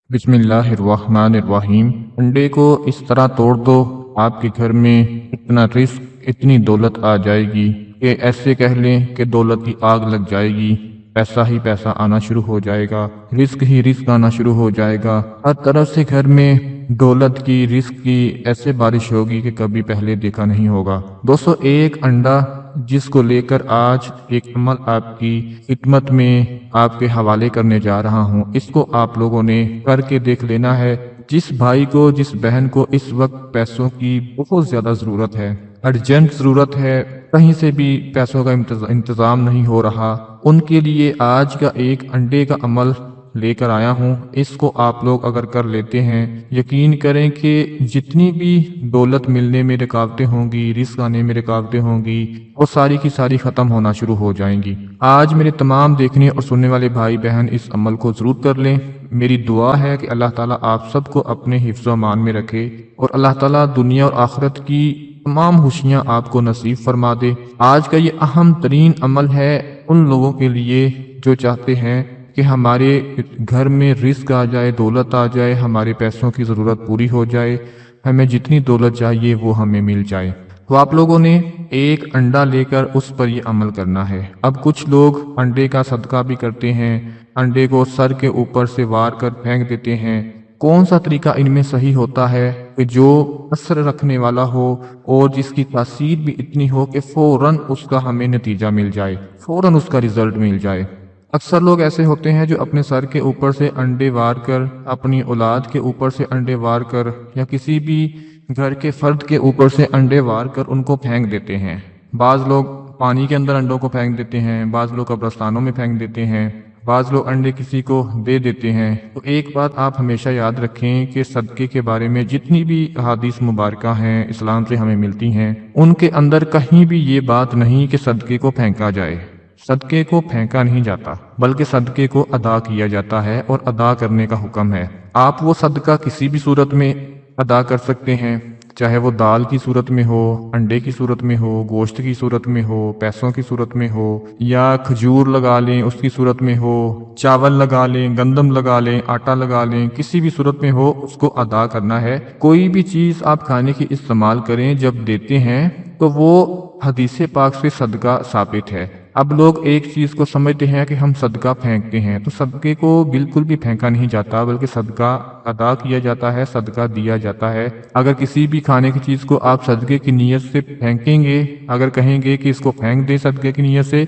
بسم اللہ الرحمن الرحیم۔ انڈے کو اس طرح توڑ دو، آپ کے گھر میں اتنا رزق، اتنی دولت آ جائے گی کہ ایسے کہہ لیں کہ دولت کی آگ لگ جائے گی، پیسہ ہی پیسہ آنا شروع ہو جائے گا، رزق ہی رزق آنا شروع ہو جائے گا، ہر طرف سے گھر میں دولت کی، رزق کی ایسے بارش ہوگی کہ کبھی پہلے دیکھا نہیں ہوگا۔ دوستو، ایک انڈا جس کو لے کر آج ایک عمل آپ کی خدمت میں آپ کے حوالے کرنے جا رہا ہوں، اس کو آپ لوگوں نے کر کے دیکھ لینا ہے۔ جس بھائی کو، جس بہن کو اس وقت پیسوں کی بہت زیادہ ضرورت ہے، ارجنٹ ضرورت ہے، کہیں سے بھی پیسوں کا انتظام نہیں ہو رہا، ان کے لیے آج کا ایک انڈے کا عمل لے کر آیا ہوں۔ اس کو آپ لوگ اگر کر لیتے ہیں، یقین کریں کہ جتنی بھی دولت ملنے میں رکاوٹیں ہوں گی، رزق آنے میں رکاوٹیں ہوں گی، وہ ساری کی ساری ختم ہونا شروع ہو جائیں گی۔ آج میرے تمام دیکھنے اور سننے والے بھائی بہن اس عمل کو ضرور کر لیں۔ میری دعا ہے کہ اللہ تعالیٰ آپ سب کو اپنے حفظ و امان میں رکھے اور اللہ تعالیٰ دنیا اور آخرت کی تمام خوشیاں آپ کو نصیب فرما دے۔ آج کا یہ اہم ترین عمل ہے ان لوگوں کے لیے جو چاہتے ہیں کہ ہمارے گھر میں رزق آ جائے، دولت آ جائے، ہمارے پیسوں کی ضرورت پوری ہو جائے، ہمیں جتنی دولت چاہیے وہ ہمیں مل جائے۔ تو آپ لوگوں نے ایک انڈا لے کر اس پر یہ عمل کرنا ہے۔ اب کچھ لوگ انڈے کا صدقہ بھی کرتے ہیں، انڈے کو سر کے اوپر سے وار کر پھینک دیتے ہیں۔ کون سا طریقہ ان میں صحیح ہوتا ہے کہ جو اثر رکھنے والا ہو اور جس کی تاثیر بھی اتنی ہو کہ فوراً اس کا ہمیں نتیجہ مل جائے، فوراً اس کا رزلٹ مل جائے؟ اکثر لوگ ایسے ہوتے ہیں جو اپنے سر کے اوپر سے انڈے وار کر، اپنی اولاد کے اوپر سے انڈے وار کر، یا کسی بھی گھر کے فرد کے اوپر سے انڈے وار کر ان کو پھینک دیتے ہیں۔ بعض لوگ پانی کے اندر انڈوں کو پھینک دیتے ہیں، بعض لوگ قبرستانوں میں پھینک دیتے ہیں، بعض لوگ انڈے کسی کو دے دیتے ہیں۔ تو ایک بات آپ ہمیشہ یاد رکھیں کہ صدقے کے بارے میں جتنی بھی احادیث مبارکہ ہیں اسلام سے ہمیں ملتی ہیں، ان کے اندر کہیں بھی یہ بات نہیں کہ صدقے کو پھینکا جائے۔ صدقے کو پھینکا نہیں جاتا، بلکہ صدقے کو ادا کیا جاتا ہے، اور ادا کرنے کا حکم ہے۔ آپ وہ صدقہ کسی بھی صورت میں ادا کر سکتے ہیں، چاہے وہ دال کی صورت میں ہو، انڈے کی صورت میں ہو، گوشت کی صورت میں ہو، پیسوں کی صورت میں ہو، یا کھجور لگا لیں اس کی صورت میں ہو، چاول لگا لیں، گندم لگا لیں، آٹا لگا لیں، کسی بھی صورت میں ہو اس کو ادا کرنا ہے۔ کوئی بھی چیز آپ کھانے کی استعمال کریں، جب دیتے ہیں تو وہ حدیث پاک سے صدقہ ثابت ہے۔ اب لوگ ایک چیز کو سمجھتے ہیں کہ ہم صدقہ پھینکتے ہیں، تو صدقے کو بالکل بھی پھینکا نہیں جاتا، بلکہ صدقہ ادا کیا جاتا ہے، صدقہ دیا جاتا ہے۔ اگر کسی بھی کھانے کی چیز کو آپ صدقے کی نیت سے پھینکیں گے، اگر کہیں گے کہ اس کو پھینک دیں صدقے کی نیت سے،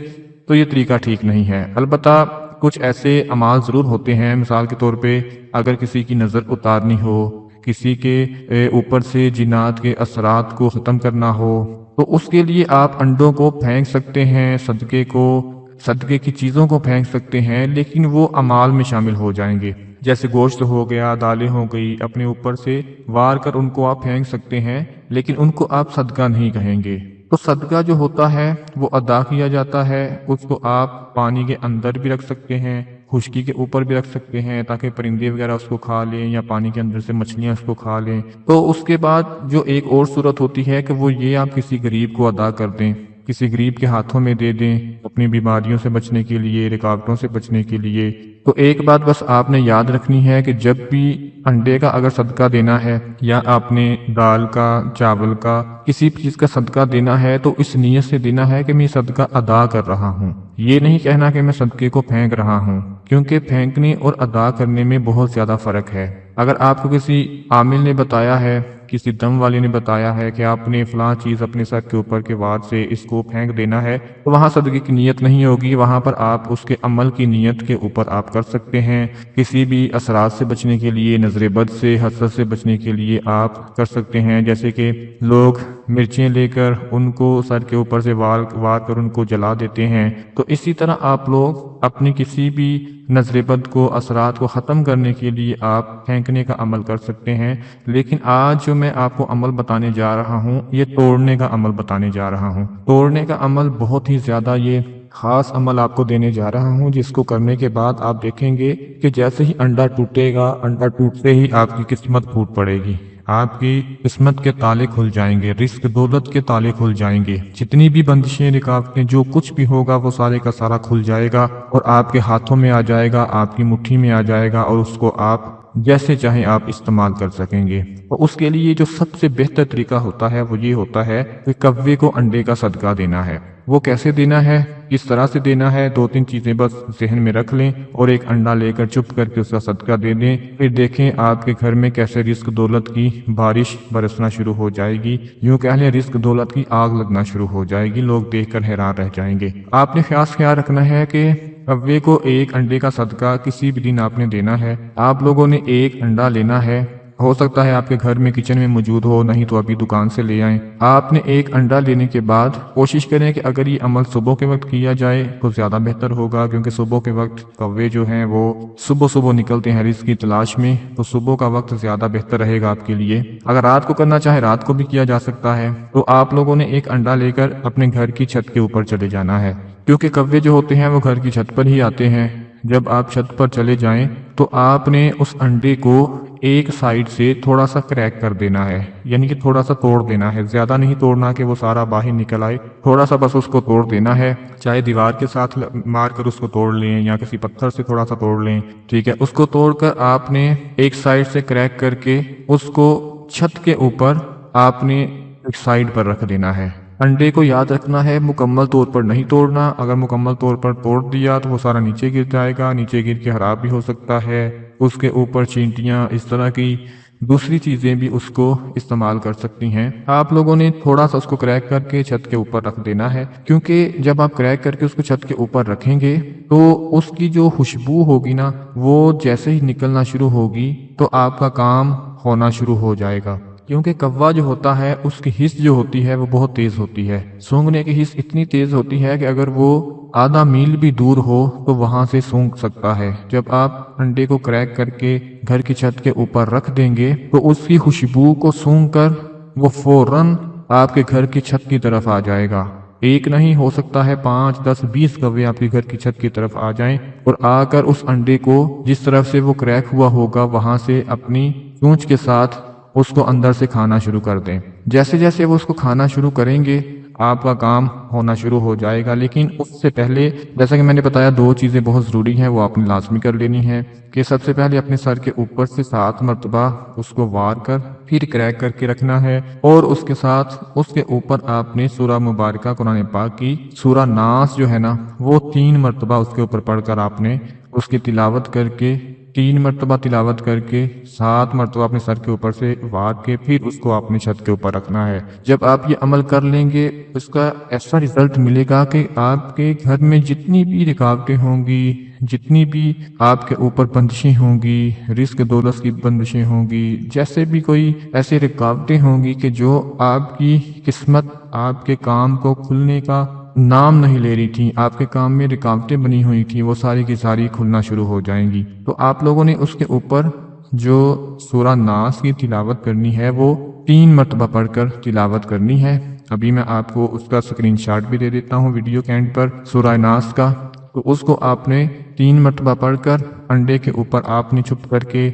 تو یہ طریقہ ٹھیک نہیں ہے۔ البتہ کچھ ایسے اعمال ضرور ہوتے ہیں، مثال کے طور پہ اگر کسی کی نظر اتارنی ہو، کسی کے اوپر سے جنات کے اثرات کو ختم کرنا ہو، تو اس کے لیے آپ انڈوں کو پھینک سکتے ہیں، صدقے کی چیزوں کو پھینک سکتے ہیں، لیکن وہ اعمال میں شامل ہو جائیں گے۔ جیسے گوشت ہو گیا، دالیں ہو گئی، اپنے اوپر سے وار کر ان کو آپ پھینک سکتے ہیں، لیکن ان کو آپ صدقہ نہیں کہیں گے۔ تو صدقہ جو ہوتا ہے وہ ادا کیا جاتا ہے، اس کو آپ پانی کے اندر بھی رکھ سکتے ہیں، خشکی کے اوپر بھی رکھ سکتے ہیں تاکہ پرندے وغیرہ اس کو کھا لیں، یا پانی کے اندر سے مچھلیاں اس کو کھا لیں۔ تو اس کے بعد جو ایک اور صورت ہوتی ہے کہ وہ یہ آپ کسی غریب کو ادا کر دیں، کسی غریب کے ہاتھوں میں دے دیں، اپنی بیماریوں سے بچنے کے لیے، رکاوٹوں سے بچنے کے لیے۔ تو ایک بات بس آپ نے یاد رکھنی ہے کہ جب بھی انڈے کا اگر صدقہ دینا ہے، یا آپ نے دال کا، چاول کا، کسی چیز کا صدقہ دینا ہے، تو اس نیت سے دینا ہے کہ میں صدقہ ادا کر رہا ہوں۔ یہ نہیں کہنا کہ میں صدقے کو پھینک رہا ہوں، کیونکہ پھینکنے اور ادا کرنے میں بہت زیادہ فرق ہے۔ اگر آپ کو کسی عامل نے بتایا ہے، کسی دم والے نے بتایا ہے کہ آپ نے فلاں چیز اپنے سر کے اوپر کے وار سے اس کو پھینک دینا ہے، تو وہاں صدقے کی نیت نہیں ہوگی، وہاں پر آپ اس کے عمل کی نیت کے اوپر آپ کر سکتے ہیں۔ کسی بھی اثرات سے بچنے کے لیے، نظر بد سے، حسد سے بچنے کے لیے آپ کر سکتے ہیں۔ جیسے کہ لوگ مرچیں لے کر ان کو سر کے اوپر سے وار کر ان کو جلا دیتے ہیں، تو اسی طرح آپ لوگ اپنی کسی بھی نظر بد کو، اثرات کو ختم کرنے کے لیے آپ پھینکنے کا عمل کر سکتے ہیں۔ لیکن آج جو میں آپ کو عمل بتانے جا رہا ہوں، یہ توڑنے کا عمل بتانے جا رہا ہوں۔ توڑنے کا عمل بہت ہی زیادہ یہ خاص عمل آپ کو دینے جا رہا ہوں، جس کو کرنے کے بعد آپ دیکھیں گے کہ جیسے ہی انڈا ٹوٹے گا، انڈا ٹوٹتے ہی آپ کی قسمت پھوٹ پڑے گی، آپ کی قسمت کے تالے کھل جائیں گے، رزق دولت کے تالے کھل جائیں گے، جتنی بھی بندشیں رکاوٹیں جو کچھ بھی ہوگا وہ سارے کا سارا کھل جائے گا اور آپ کے ہاتھوں میں آ جائے گا، آپ کی مٹھی میں آ جائے گا اور اس کو آپ جیسے چاہیں آپ استعمال کر سکیں گے۔ اور اس کے لیے جو سب سے بہتر طریقہ ہوتا ہے وہ یہ ہوتا ہے کہ کوے کو انڈے کا صدقہ دینا ہے۔ وہ کیسے دینا ہے، کس طرح سے دینا ہے، 2-3 چیزیں بس ذہن میں رکھ لیں اور ایک انڈا لے کر چپ کر کے اس کا صدقہ دے دیں، پھر دیکھیں آپ کے گھر میں کیسے رزق دولت کی بارش برسنا شروع ہو جائے گی، یوں کہہ لیں رزق دولت کی آگ لگنا شروع ہو جائے گی، لوگ دیکھ کر حیران رہ جائیں گے۔ آپ نے خیال رکھنا ہے کہ کوے کو ایک انڈے کا صدقہ کسی بھی دن آپ نے دینا ہے۔ آپ لوگوں نے ایک انڈا لینا ہے، ہو سکتا ہے آپ کے گھر میں کچن میں موجود ہو، نہیں تو ابھی دکان سے لے آئیں۔ آپ نے ایک انڈا لینے کے بعد کوشش کریں کہ اگر یہ عمل صبح کے وقت کیا جائے تو زیادہ بہتر ہوگا، کیونکہ صبح کے وقت کوے جو ہیں وہ صبح نکلتے ہیں رزق کی تلاش میں، تو صبح کا وقت زیادہ بہتر رہے گا آپ کے لیے۔ اگر رات کو کرنا چاہے رات کو بھی کیا جا سکتا ہے۔ تو آپ لوگوں نے ایک انڈا لے کر اپنے گھر کی چھت کے اوپر چلے جانا ہے، کیونکہ کوے جو ہوتے ہیں وہ گھر کی چھت پر ہی آتے ہیں۔ جب آپ چھت پر چلے جائیں تو آپ نے اس انڈے کو ایک سائیڈ سے تھوڑا سا کریک کر دینا ہے، یعنی کہ تھوڑا سا توڑ دینا ہے، زیادہ نہیں توڑنا کہ وہ سارا باہر نکل آئے، تھوڑا سا بس اس کو توڑ دینا ہے، چاہے دیوار کے ساتھ مار کر اس کو توڑ لیں یا کسی پتھر سے تھوڑا سا توڑ لیں، ٹھیک ہے۔ اس کو توڑ کر آپ نے ایک سائیڈ سے کریک کر کے اس کو چھت کے اوپر آپ نے ایک سائیڈ پر رکھ دینا ہے۔ انڈے کو یاد رکھنا ہے مکمل طور پر نہیں توڑنا، اگر مکمل طور پر توڑ دیا تو وہ سارا نیچے گر جائے گا، نیچے گر کے خراب بھی ہو سکتا ہے، اس کے اوپر چینٹیاں اس طرح کی دوسری چیزیں بھی اس کو استعمال کر سکتی ہیں۔ آپ لوگوں نے تھوڑا سا اس کو کریک کر کے چھت کے اوپر رکھ دینا ہے، کیونکہ جب آپ کریک کر کے اس کو چھت کے اوپر رکھیں گے تو اس کی جو خوشبو ہوگی نا وہ جیسے ہی نکلنا شروع ہوگی تو آپ کا کام ہونا شروع ہو جائے گا، کیونکہ کوا جو ہوتا ہے اس کی حس جو ہوتی ہے وہ بہت تیز ہوتی ہے، سونگنے کی حس اتنی تیز ہوتی ہے کہ اگر وہ آدھا میل بھی دور ہو تو وہاں سے سونگ سکتا ہے۔ جب آپ انڈے کو کریک کر کے گھر کی چھت کے اوپر رکھ دیں گے تو اس کی خوشبو کو سونگ کر وہ فوراً آپ کے گھر کی چھت کی طرف آ جائے گا۔ ایک نہیں، ہو سکتا ہے 5 10 20 کوے آپ کے گھر کی چھت کی طرف آ جائیں اور آ کر اس انڈے کو جس طرف سے وہ کریک ہوا ہوگا وہاں سے اپنی چونچ کے ساتھ اس کو اندر سے کھانا شروع کر دیں۔ جیسے جیسے وہ اس کو کھانا شروع کریں گے آپ کا کام ہونا شروع ہو جائے گا، لیکن اس سے پہلے جیسا کہ میں نے بتایا 2 چیزیں بہت ضروری ہیں، وہ آپ نے لازمی کر لینی ہے کہ سب سے پہلے اپنے سر کے اوپر سے 7 مرتبہ اس کو وار کر پھر کریک کر کے رکھنا ہے، اور اس کے ساتھ اس کے اوپر آپ نے سورہ مبارکہ قرآن پاک کی سورہ ناس جو ہے نا وہ 3 مرتبہ اس کے اوپر پڑھ کر آپ نے اس کی تلاوت کر کے 3 مرتبہ تلاوت کر کے 7 مرتبہ اپنے سر کے اوپر سے وار کے پھر اس کو اپنے چھت کے اوپر رکھنا ہے۔ جب آپ یہ عمل کر لیں گے اس کا ایسا رزلٹ ملے گا کہ آپ کے گھر میں جتنی بھی رکاوٹیں ہوں گی، جتنی بھی آپ کے اوپر بندشیں ہوں گی، رزق دولت کی بندشیں ہوں گی، جیسے بھی کوئی ایسی رکاوٹیں ہوں گی کہ جو آپ کی قسمت آپ کے کام کو کھلنے کا نام نہیں لے رہی تھی، آپ کے کام میں رکاوٹیں بنی ہوئی تھی، وہ ساری کی ساری کھلنا شروع ہو جائیں گی۔ تو آپ لوگوں نے اس کے اوپر جو سورہ ناس کی تلاوت کرنی ہے وہ 3 مرتبہ پڑھ کر تلاوت کرنی ہے۔ ابھی میں آپ کو اس کا اسکرین شاٹ بھی دے دیتا ہوں ویڈیو کے اینڈ پر سورہ ناس کا، تو اس کو آپ نے 3 مرتبہ پڑھ کر انڈے کے اوپر آپ نے چھپ کر کے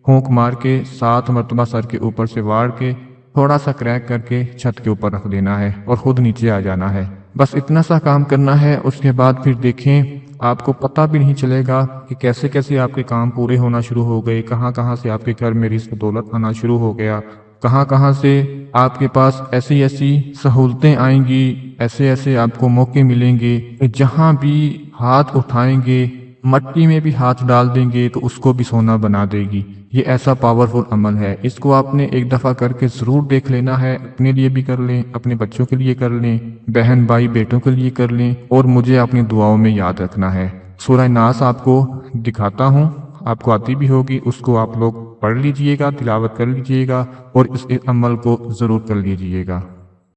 پھونک مار کے 7 مرتبہ سر کے اوپر سے وار کے تھوڑا سا کریک کر کے چھت کے اوپر رکھ دینا ہے اور خود نیچے آ جانا ہے۔ بس اتنا سا کام کرنا ہے، اس کے بعد پھر دیکھیں آپ کو پتہ بھی نہیں چلے گا کہ کیسے کیسے آپ کے کام پورے ہونا شروع ہو گئے، کہاں کہاں سے آپ کے گھر میں رزق دولت آنا شروع ہو گیا، کہاں کہاں سے آپ کے پاس ایسی ایسی سہولتیں آئیں گی، ایسے ایسے آپ کو موقع ملیں گے کہ جہاں بھی ہاتھ اٹھائیں گے، مٹی میں بھی ہاتھ ڈال دیں گے تو اس کو بھی سونا بنا دے گی۔ یہ ایسا پاورفل عمل ہے، اس کو آپ نے ایک دفعہ کر کے ضرور دیکھ لینا ہے، اپنے لیے بھی کر لیں، اپنے بچوں کے لیے کر لیں، بہن بھائی بیٹوں کے لیے کر لیں، اور مجھے اپنی دعاؤں میں یاد رکھنا ہے۔ سورہ ناس آپ کو دکھاتا ہوں، آپ کو آتی بھی ہوگی، اس کو آپ لوگ پڑھ لیجئے گا، تلاوت کر لیجئے گا اور اس عمل کو ضرور کر لیجئے گا۔